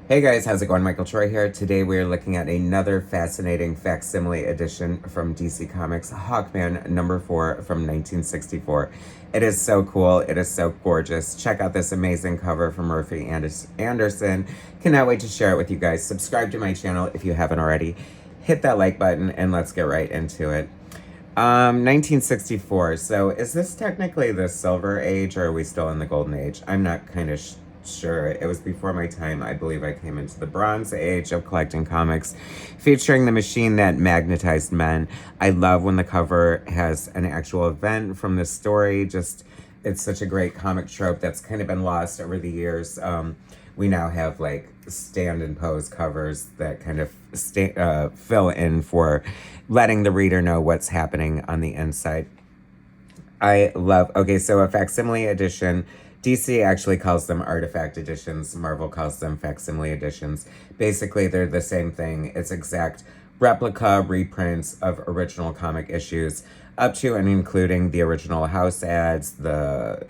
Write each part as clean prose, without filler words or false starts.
Hey guys, how's it going? Michael Troy here. Today we are looking at another fascinating facsimile edition from DC Comics, Hawkman #4 from 1964. It is so cool. It is so gorgeous. Check out this amazing cover from Murphy Anderson. Cannot wait to share it with you guys. Subscribe to my channel if you haven't already. Hit that like button and let's get right into it. 1964. So is this technically the Silver Age or are we still in the Golden Age? I'm not kind of sure. It was before my time. I believe I came into the Bronze Age of collecting comics featuring the machine that magnetized men. I love when the cover has an actual event from the story. Just, it's such a great comic trope that's kind of been lost over the years. We now have like stand and pose covers that kind of fill in for letting the reader know what's happening on the inside. I love, okay, so a facsimile edition, DC actually calls them artifact editions. Marvel calls them facsimile editions. Basically, they're the same thing. It's exact replica reprints of original comic issues, up to and including the original house ads, the,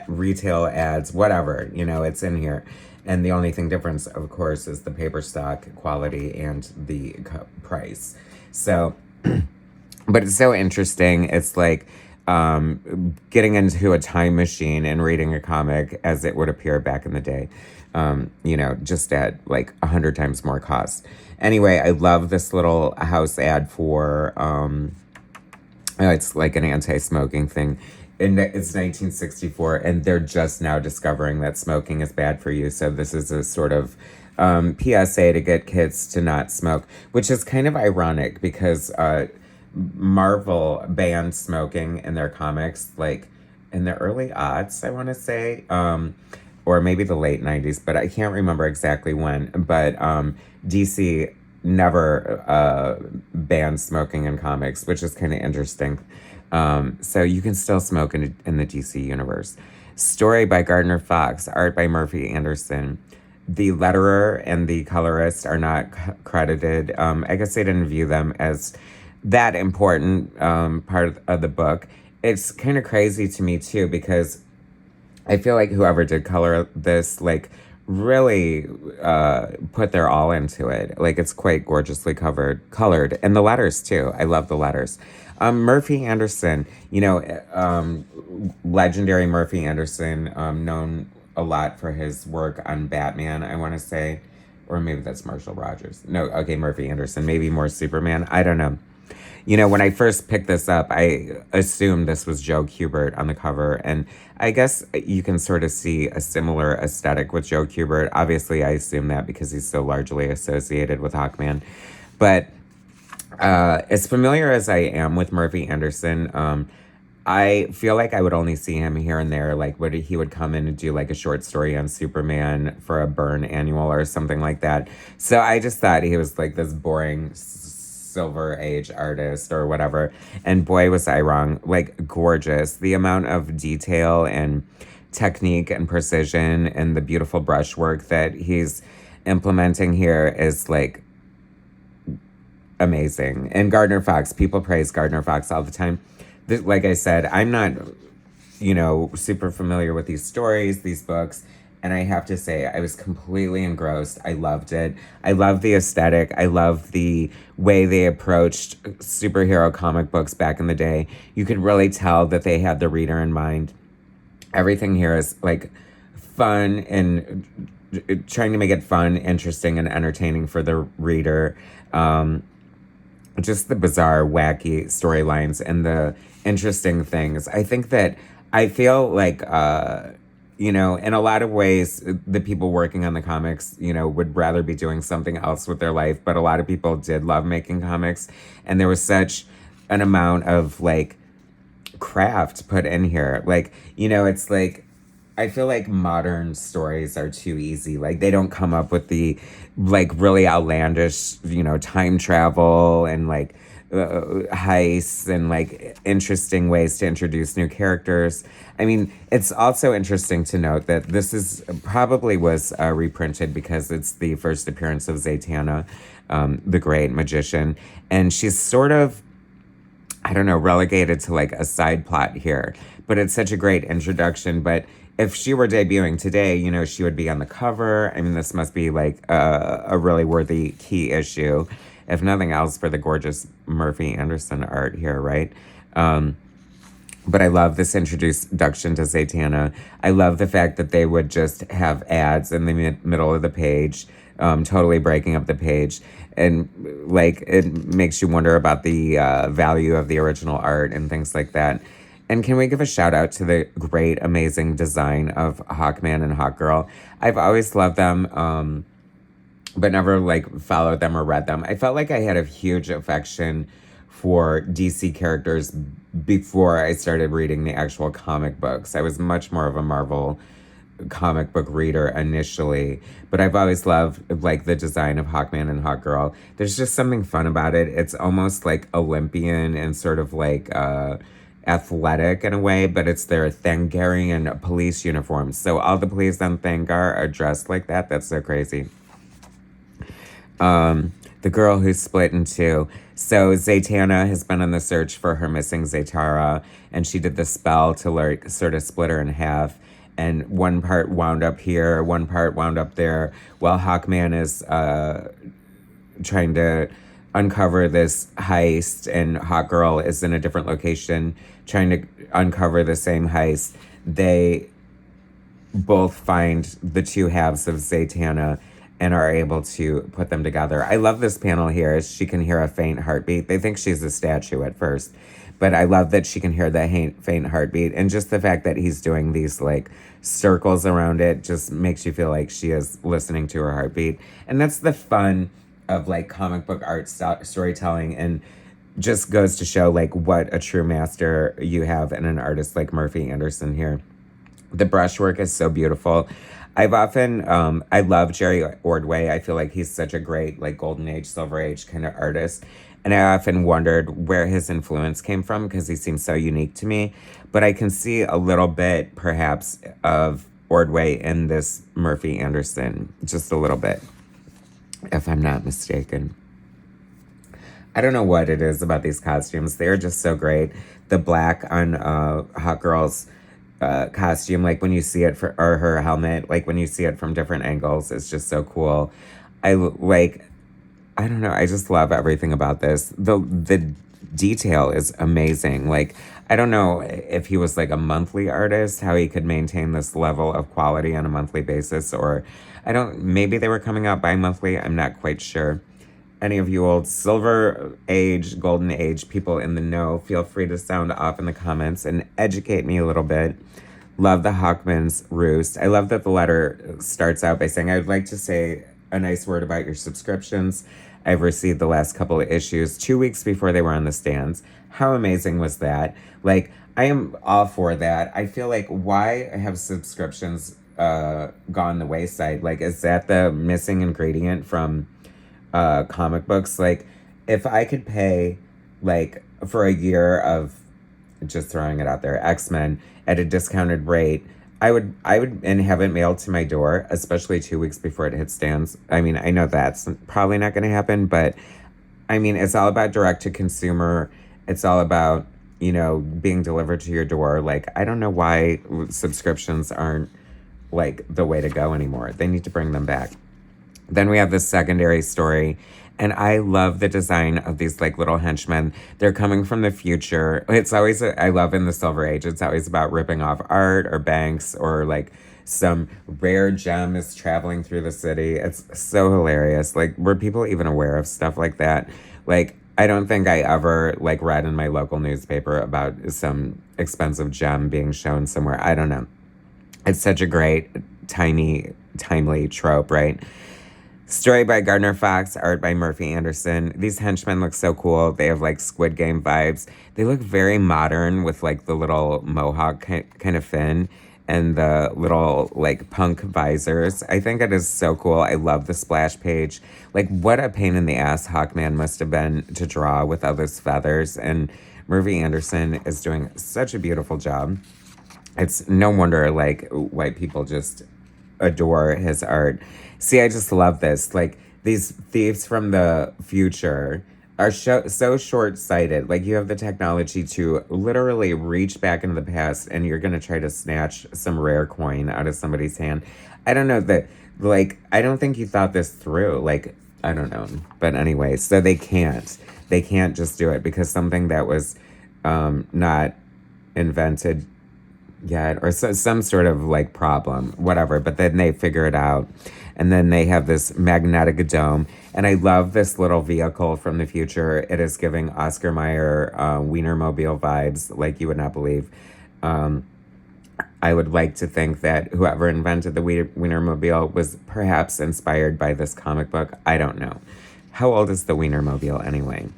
retail ads, whatever, it's in here. And the only thing difference, of course, is the paper stock quality and the price. So, but it's so interesting. It's like getting into a time machine and reading a comic as it would appear back in the day, just at like 100 times more cost. Anyway, I love this little house ad for, it's like an anti-smoking thing. And it's 1964, and they're just now discovering that smoking is bad for you. So this is a sort of PSA to get kids to not smoke, which is kind of ironic because Marvel banned smoking in their comics, like in the early aughts, I want to say, or maybe the late 90s, but I can't remember exactly when. But DC never banned smoking in comics, which is kind of interesting. So you can still smoke in the DC universe. Story by Gardner Fox, art by Murphy Anderson. The letterer and the colorist are not credited. I guess they didn't view them as that important part of the book. It's kind of crazy to me too, because I feel like whoever did color this, like, really put their all into it. Like, it's quite gorgeously colored, and the letters too. I love the letters. Murphy Anderson, legendary Murphy Anderson, known a lot for his work on Batman, I want to say, or maybe that's Marshall Rogers. No, okay, Murphy Anderson, maybe more Superman. I don't know. When I first picked this up, I assumed this was Joe Kubert on the cover, and I guess you can sort of see a similar aesthetic with Joe Kubert. Obviously, I assume that because he's so largely associated with Hawkman. But as familiar as I am with Murphy Anderson, I feel like I would only see him here and there. Like, he would come in and do like a short story on Superman for a Byrne annual or something like that. So I just thought he was like this boring Silver Age artist or whatever. And boy, was I wrong. Like, gorgeous. The amount of detail and technique and precision and the beautiful brushwork that he's implementing here is like amazing. And Gardner Fox, people praise Gardner Fox all the time. Like I said, I'm not, super familiar with these stories, these books. And I have to say, I was completely engrossed. I loved it. I love the aesthetic. I love the way they approached superhero comic books back in the day. You could really tell that they had the reader in mind. Everything here is like fun and trying to make it fun, interesting, and entertaining for the reader. Just the bizarre, wacky storylines and the interesting things. I feel like, in a lot of ways, the people working on the comics, would rather be doing something else with their life. But a lot of people did love making comics. And there was such an amount of, like, craft put in here. Like, it's like, I feel like modern stories are too easy. Like, they don't come up with the, like, really outlandish, time travel and, like, heists and, like, interesting ways to introduce new characters. I mean, it's also interesting to note that this probably was reprinted because it's the first appearance of ZATANNA, the great magician. And she's sort of, I don't know, relegated to, like, a side plot here. But it's such a great introduction. But if she were debuting today, you know, she would be on the cover. I mean, this must be like a really worthy key issue, if nothing else, for the gorgeous Murphy Anderson art here, right? But I love this introduction to ZATANNA. I love the fact that they would just have ads in the middle of the page, totally breaking up the page. And like, it makes you wonder about the value of the original art and things like that. And can we give a shout out to the great, amazing design of Hawkman and Hawkgirl? I've always loved them, but never like followed them or read them. I felt like I had a huge affection for DC characters before I started reading the actual comic books. I was much more of a Marvel comic book reader initially, but I've always loved like the design of Hawkman and Hawkgirl. There's just something fun about it. It's almost like Olympian and sort of like athletic in a way, but it's their Thangarian police uniforms. So all the police on Thangar are dressed like that. That's so crazy. The girl who's split in two. So ZATANNA has been on the search for her missing Zatara, and she did the spell to like sort of split her in half. And one part wound up here, one part wound up there, while Hawkman is trying to uncover this heist, and Hawkgirl is in a different location trying to uncover the same heist. They both find the two halves of ZATANNA and are able to put them together. I love this panel here. She can hear a faint heartbeat. They think she's a statue at first, but I love that she can hear the faint heartbeat. And just the fact that he's doing these like circles around it just makes you feel like she is listening to her heartbeat. And that's the fun of like comic book art storytelling, and just goes to show like what a true master you have in an artist like Murphy Anderson here. The brushwork is so beautiful. I've often, I love Jerry Ordway. I feel like he's such a great, like, golden age, silver age kind of artist. And I often wondered where his influence came from, because he seems so unique to me. But I can see a little bit, perhaps, of Ordway in this Murphy Anderson. Just a little bit, if I'm not mistaken. I don't know what it is about these costumes. They're just so great. The black on Hawkgirl's costume, like when you see it or her helmet, like when you see it from different angles, it's just so cool. I don't know, I just love everything about this. The detail is amazing. Like, I don't know if he was like a monthly artist, how he could maintain this level of quality on a monthly basis, or maybe they were coming out bi-monthly, I'm not quite sure. Any of you old silver age, golden age people in the know, feel free to sound off in the comments and educate me a little bit. Love the Hawkman's roost. I love that the letter starts out by saying, I would like to say a nice word about your subscriptions. I've received the last couple of issues 2 weeks before they were on the stands. How amazing was that? Like, I am all for that. I feel like, why have subscriptions gone the wayside? Like, is that the missing ingredient from comic books? Like, if I could pay like for a year of, just throwing it out there, X-Men at a discounted rate, I would and have it mailed to my door, especially 2 weeks before it hits stands. I mean, I know that's probably not going to happen, but I mean, it's all about direct to consumer. It's all about, you know, being delivered to your door. Like, I don't know why subscriptions aren't like the way to go anymore. They need to bring them back. Then we have this secondary story, and I love the design of these like little henchmen. They're coming from the future. It's always, I love in the Silver Age, it's always about ripping off art or banks, or like some rare gem is traveling through the city. It's so hilarious. Like, were people even aware of stuff like that? Like, I don't think I ever like read in my local newspaper about some expensive gem being shown somewhere. I don't know. It's such a great, timely trope, right? Story by Gardner Fox, art by Murphy Anderson. These henchmen look so cool. They have like Squid Game vibes. They look very modern with like the little mohawk kind of fin and the little like punk visors. I think it is so cool. I love the splash page. Like, what a pain in the ass Hawkman must have been to draw with all those feathers. And Murphy Anderson is doing such a beautiful job. It's no wonder like white people just adore his art. See, I just love this. Like, these thieves from the future are so short-sighted. Like, you have the technology to literally reach back into the past, and you're gonna try to snatch some rare coin out of somebody's hand. I don't know that, like, I don't think you thought this through. Like, I don't know. But anyway, so they can't. They can't just do it because something that was not invented yet, or some sort of like problem, whatever. But then they figure it out, and then they have this magnetic dome. And I love this little vehicle from the future. It is giving Oscar Mayer Wienermobile vibes like you would not believe. I would like to think that whoever invented the Wienermobile was perhaps inspired by this comic book. I don't know. How old is the Wienermobile anyway?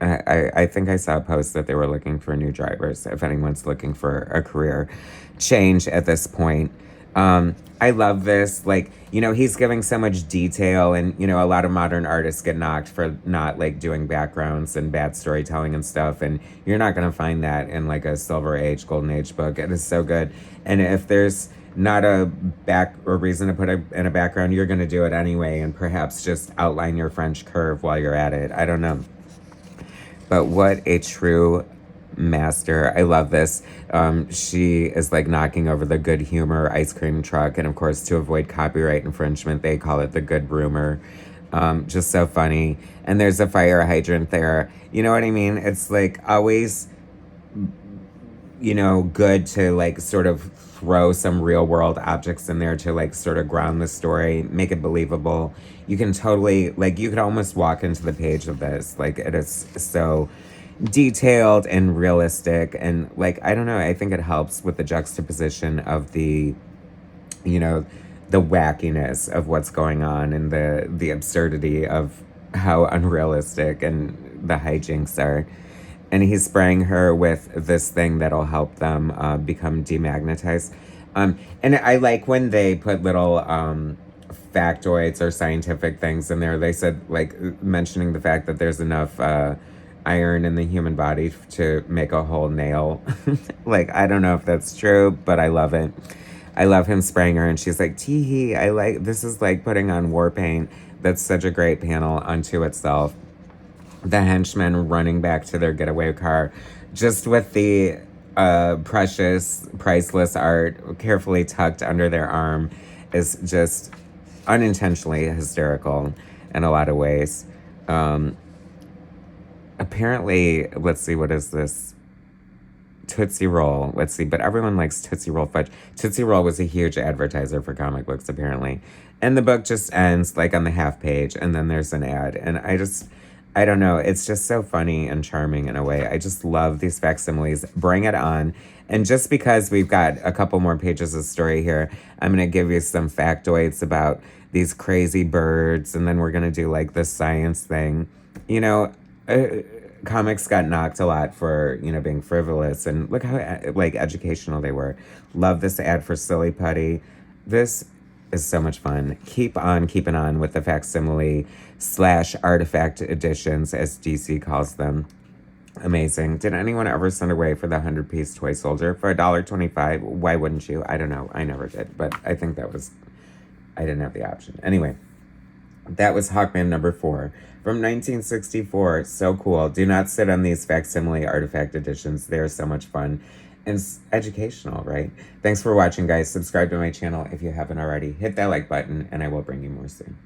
I think I saw a post that they were looking for new drivers, if anyone's looking for a career change at this point. I love this. Like, you know, he's giving so much detail, and, you know, a lot of modern artists get knocked for not, like, doing backgrounds and bad storytelling and stuff, and you're not going to find that in, like, a Silver Age, Golden Age book. It is so good. And if there's not a back or reason to put it in a background, you're going to do it anyway, and perhaps just outline your French curve while you're at it. I don't know. But what a true master. I love this. She is like knocking over the Good Humor ice cream truck. And of course, to avoid copyright infringement, they call it the Good Broomer. Just so funny. And there's a fire hydrant there. You know what I mean? It's like always, you know, good to like sort of throw some real world objects in there to like sort of ground the story, make it believable. You can totally, like, you could almost walk into the page of this. Like, it is so detailed and realistic. And like, I don't know, I think it helps with the juxtaposition of the, you know, the wackiness of what's going on and the absurdity of how unrealistic and the hijinks are. And he's spraying her with this thing that'll help them become demagnetized. And I like when they put little factoids or scientific things in there. They said, like, mentioning the fact that there's enough iron in the human body to make a whole nail. Like, I don't know if that's true, but I love it. I love him spraying her, and she's like, tee-hee, I like, this is like putting on war paint. That's such a great panel unto itself. The henchmen running back to their getaway car, just with the precious, priceless art carefully tucked under their arm, is just unintentionally hysterical in a lot of ways. Apparently, let's see, what is this? Tootsie Roll. Let's see, but everyone likes Tootsie Roll Fudge. Tootsie Roll was a huge advertiser for comic books, apparently. And the book just ends, like, on the half page, and then there's an ad. And I don't know, it's just so funny and charming in a way. I just love these facsimiles. Bring it on. And just because we've got a couple more pages of story here, I'm going to give you some factoids about these crazy birds, and then we're going to do, like, this science thing. You know, comics got knocked a lot for, you know, being frivolous, and look how, like, educational they were. Love this ad for Silly Putty. This is so much fun. Keep on keeping on with the facsimile / artifact editions, as DC calls them. Amazing. Did anyone ever send away for the 100-piece toy soldier for $1.25? Why wouldn't you? I don't know. I never did, but I think that was, I didn't have the option. Anyway, that was Hawkman number 4 from 1964. So cool. Do not sit on these facsimile artifact editions. They're so much fun and educational, right? Thanks for watching, guys. Subscribe to my channel if you haven't already. Hit that like button, and I will bring you more soon.